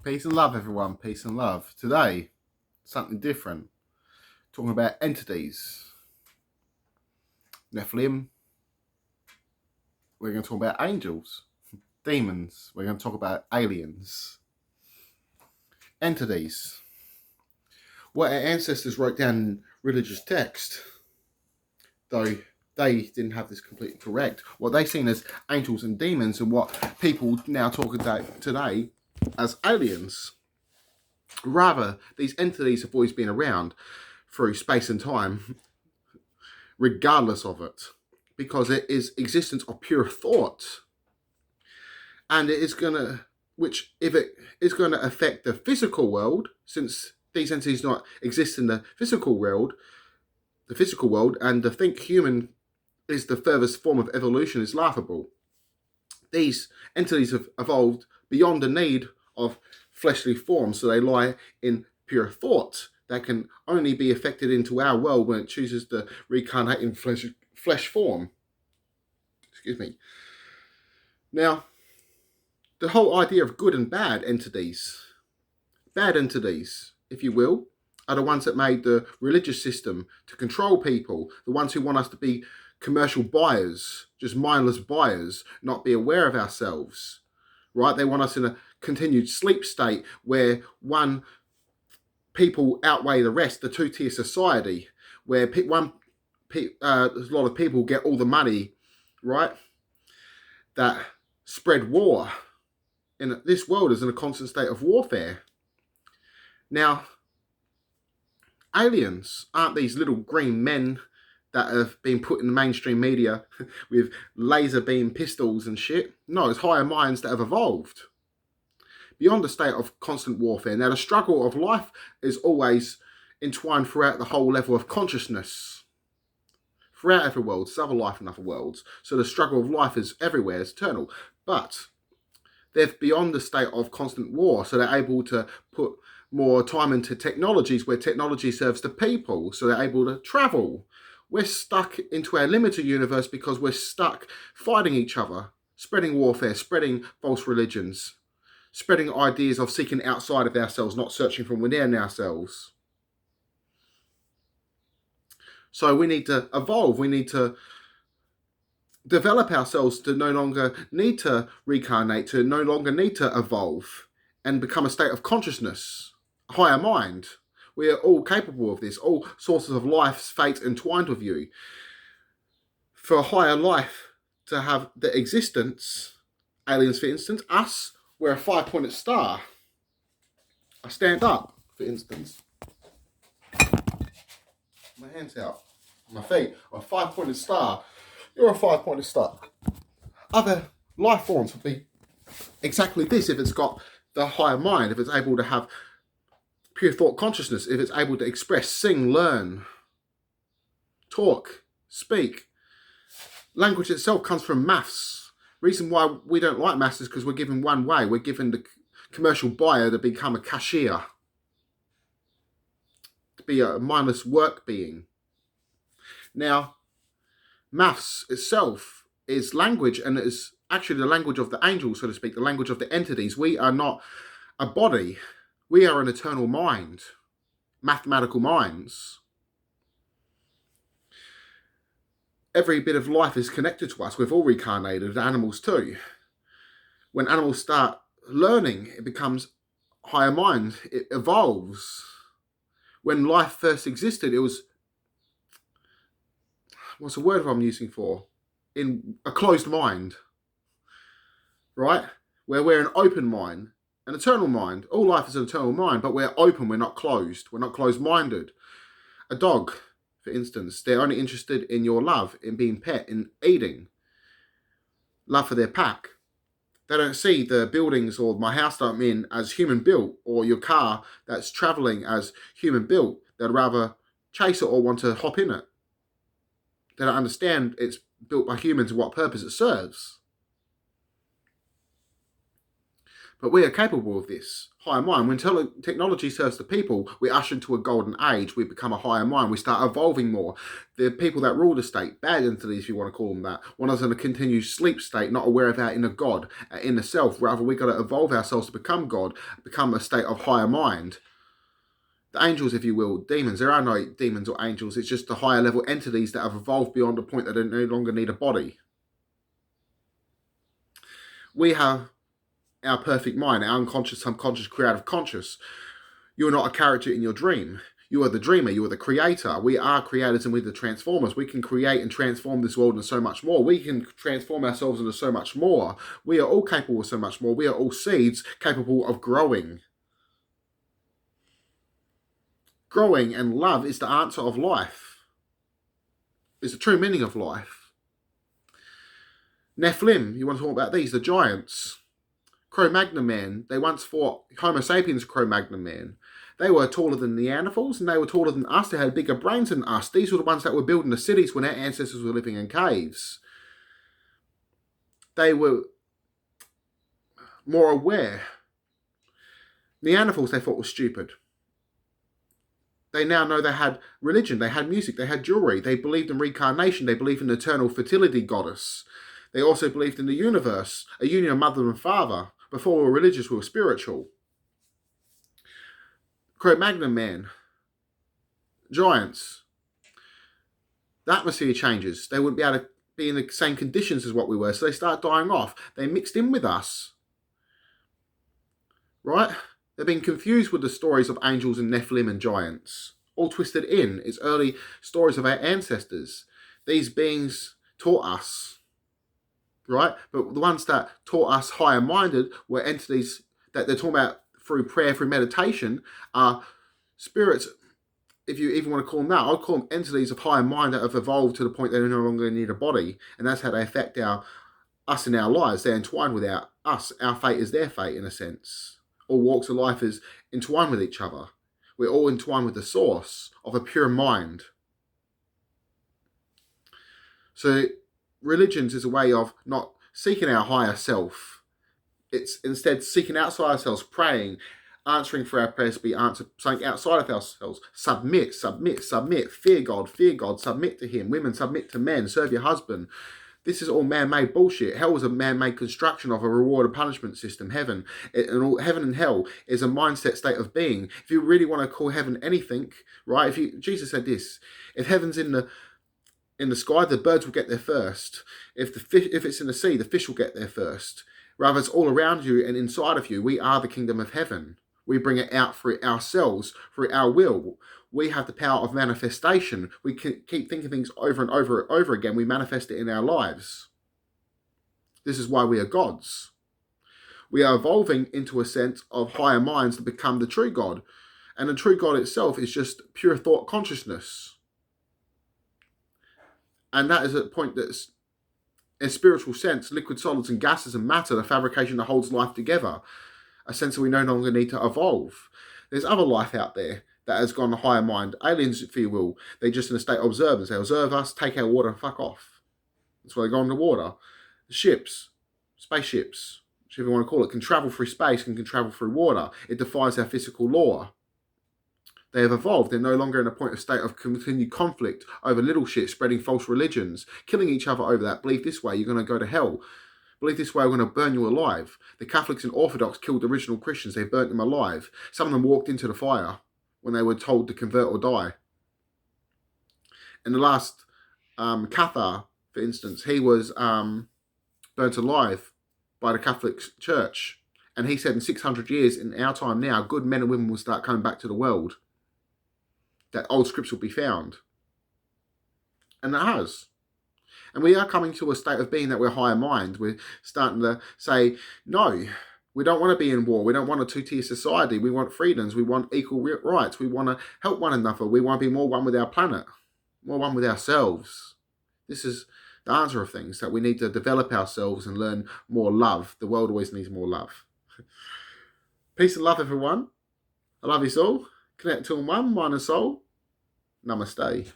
Peace and love, everyone. Peace and love. Today, something different. Talking about entities. Nephlim. We're going to talk about angels. Demons. We're going to talk about aliens. Entities. What our ancestors wrote down in religious text, though they didn't have this completely correct, what they seen as angels and demons and what people now talk about today as aliens. Rather, these entities have always been around through space and time, regardless of it, because it is existence of pure thought. And it is going to, which if it is going to affect the physical world, since these entities not exist in the physical world, and to think human is the furthest form of evolution is laughable. These entities have evolved beyond the need of fleshly form, so they lie in pure thought that can only be affected into our world when it chooses to reincarnate in flesh form. Excuse me. Now, the whole idea of good and bad entities, if you will, are the ones that made the religious system to control people, the ones who want us to be commercial buyers, just mindless buyers, not be aware of ourselves, right? They want us in a continued sleep state where people outweigh the rest, the two-tier society, where a lot of people get all the money, right, that spread war. And this world is in a constant state of warfare. Now, aliens aren't these little green men that have been put in the mainstream media with laser beam pistols and shit. No, it's higher minds that have evolved beyond the state of constant warfare. Now, the struggle of life is always entwined throughout the whole level of consciousness, throughout every world. There's other life in other worlds. So the struggle of life is everywhere, it's eternal. But they're beyond the state of constant war, so they're able to put more time into technologies where technology serves the people, so they're able to travel. We're stuck into our limited universe because we're stuck fighting each other, spreading warfare, spreading false religions, spreading ideas of seeking outside of ourselves, not searching from within ourselves. So we need to evolve. We need to develop ourselves to no longer need to reincarnate, to no longer need to evolve and become a state of consciousness, a higher mind. We are all capable of this. All sources of life's fate entwined with you. For a higher life to have the existence, aliens for instance, us, we're a 5-pointed star. I stand up, for instance. My hands out, my feet, a 5-pointed star. You're a 5-pointed star. Other life forms would be exactly this if it's got the higher mind, if it's able to have pure thought consciousness, if it's able to express, sing, learn, talk, speak. Language itself comes from maths. Reason why we don't like maths is because we're given one way. We're given the commercial buyer to become a cashier, to be a mindless work being. Now, maths itself is language, and it is actually the language of the angels, so to speak, the language of the entities. We are not a body. We are an eternal mind, mathematical minds. Every bit of life is connected to us. We've all reincarnated, animals too. When animals start learning, it becomes higher mind. It evolves. When life first existed, it was, what's the word I'm using for? In a closed mind, right? Where we're an open mind. An eternal mind. All life is an eternal mind, but we're open, we're not closed. We're not closed-minded. A dog, for instance, they're only interested in your love, in being pet, in eating. Love for their pack. They don't see the buildings or my house that I'm in as human built, or your car that's traveling as human built. They'd rather chase it or want to hop in it. They don't understand it's built by humans and what purpose it serves. But we are capable of this. Higher mind. When technology serves the people, we usher into a golden age. We become a higher mind. We start evolving more. The people that rule the state, bad entities if you want to call them that, want us in a continued sleep state, not aware of our inner God, our inner self. Rather, we've got to evolve ourselves to become God, become a state of higher mind. The angels, if you will, demons. There are no demons or angels. It's just the higher level entities that have evolved beyond the point that they no longer need a body. We have our perfect mind, our unconscious, subconscious, creative conscious. You are not a character in your dream. You are the dreamer. You are the creator. We are creators and we're the transformers. We can create and transform this world into so much more. We can transform ourselves into so much more. We are all capable of so much more. We are all seeds capable of growing. Growing and love is the answer of life. It's the true meaning of life. Nephlim, you want to talk about these, the giants. Cro-Magnon man, they once fought Homo sapiens Cro-Magnon man. They were taller than Neanderthals and they were taller than us. They had bigger brains than us. These were the ones that were building the cities when our ancestors were living in caves. They were more aware. Neanderthals they thought were stupid. They now know they had religion, they had music, they had jewelry. They believed in reincarnation. They believed in an eternal fertility goddess. They also believed in the universe, a union of mother and father. Before we were religious, we were spiritual. Cro-Magnon man, giants. The atmosphere changes. They wouldn't be able to be in the same conditions as what we were, so they start dying off. They mixed in with us. Right? They've been confused with the stories of angels and Nephilim and giants. All twisted in. It's early stories of our ancestors. These beings taught us. Right? But the ones that taught us higher-minded were entities that they're talking about through prayer, through meditation, are spirits, if you even want to call them that. I'd call them entities of higher mind that have evolved to the point they no longer need a body. And that's how they affect us in our lives. They're entwined with us. Our fate is their fate, in a sense. All walks of life is entwined with each other. We're all entwined with the source of a pure mind. So religions is a way of not seeking our higher self. It's instead seeking outside ourselves, praying, answering for our prayers to be answered, something outside of ourselves. Submit, submit, submit. Fear God, submit to Him. Women, submit to men. Serve your husband. This is all man-made bullshit. Hell is a man-made construction of a reward and punishment system. Heaven and hell is a mindset state of being. If you really want to call heaven anything, right? Jesus said this: if heaven's in the sky, the birds will get there first. If it's in the sea, the fish will get there first. Rather, it's all around you and inside of you. We are the kingdom of heaven. We bring it out through ourselves, through our will. We have the power of manifestation. We can keep thinking things over and over and over again. We manifest it in our lives. This is why we are gods. We are evolving into a sense of higher minds to become the true God. And the true God itself is just pure thought consciousness. And that is a point that's, in a spiritual sense, liquid solids and gases and matter, the fabrication that holds life together. A sense that we no longer need to evolve. There's other life out there that has gone higher mind. Aliens, if you will, they're just in a state of observers. They observe us, take our water and fuck off. That's why they go in the water. Ships, spaceships, whichever you want to call it, can travel through space and can travel through water. It defies our physical law. They have evolved. They're no longer in a point of state of continued conflict over little shit, spreading false religions, killing each other over that. Believe this way, you're going to go to hell. Believe this way, we're going to burn you alive. The Catholics and Orthodox killed the original Christians. They burnt them alive. Some of them walked into the fire when they were told to convert or die. And the last Cathar, for instance, he was burnt alive by the Catholic Church. And he said in 600 years, in our time now, good men and women will start coming back to the world. That old scripts will be found. And it has. And we are coming to a state of being that we're higher mind. We're starting to say, no, we don't want to be in war. We don't want a two-tier society. We want freedoms. We want equal rights. We want to help one another. We want to be more one with our planet, more one with ourselves. This is the answer of things, that we need to develop ourselves and learn more love. The world always needs more love. Peace and love, everyone. I love you all. Connect to one, mind and soul. Namaste.